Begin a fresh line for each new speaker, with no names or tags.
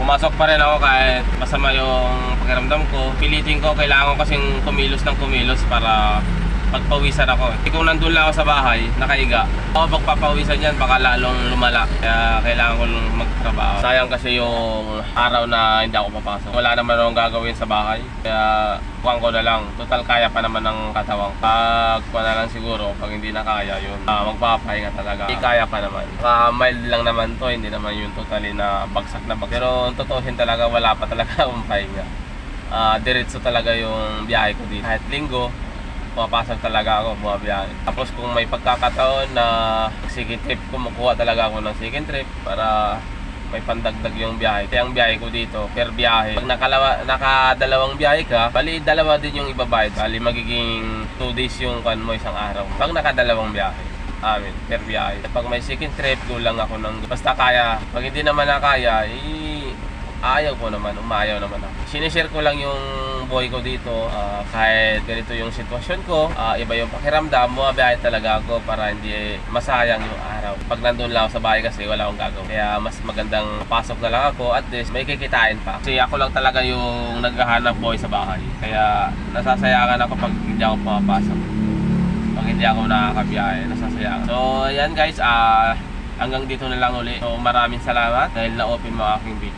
Pumasok pa rin ako kahit masama yung pakiramdam ko. Pilitin ko, kailangan ko kasing kumilos ng kumilos para pagpawisan ako. Kung nandun lang ako sa bahay, nakaiga, ako pagpapawisan yan, baka lalong lumala. Kaya kailangan ko magtrabaho. Sayang kasi yung araw na hindi ako papasok. Wala naman akong gagawin sa bahay. Kaya buwan ko na lang. Total kaya pa naman ng katawang. Pag na lang siguro, pag hindi na kaya yun, magpapahinga talaga. Hindi kaya pa naman. Mild lang naman to, hindi naman yung totally na bagsak na bagsak. Pero totoosin talaga, wala pa talaga akong pahinga. Diretso talaga yung biyahe ko dito. Kahit linggo, pumapasok talaga ako, bumabiyahe. Tapos kung may pagkakataon na second trip, kumukuha talaga ako ng second trip para may pandagdag yung biyahe. Kaya ang biyahe ko dito, per biyahe. Pag nakadalawang biyahe ka, bali dalawa din yung ibabayad. Bali magiging 2 days yung mo isang araw. Pag nakadalawang biyahe, per biyahe. Pag may second trip, gulang ako ng basta kaya. Pag hindi naman nakaya, ayaw ko naman, umayaw naman ako. Sinishare ko lang yung buhay ko dito, kahit ganito yung sitwasyon ko, iba yung pakiramdam, bumabiyahe talaga ako para hindi masayang yung araw. Pag nandun lang ako sa bahay kasi wala akong gagawin. Kaya mas magandang pasok na lang ako, at least may kikitain pa. Kasi ako lang talaga yung naghahanap buhay sa bahay. Kaya nasasayangan ako pag hindi ako pumapasok. Pag hindi ako nakakabiyahe, nasasayangan. So ayan guys, hanggang dito na lang uli. So maraming salamat dahil na-open mo aking video.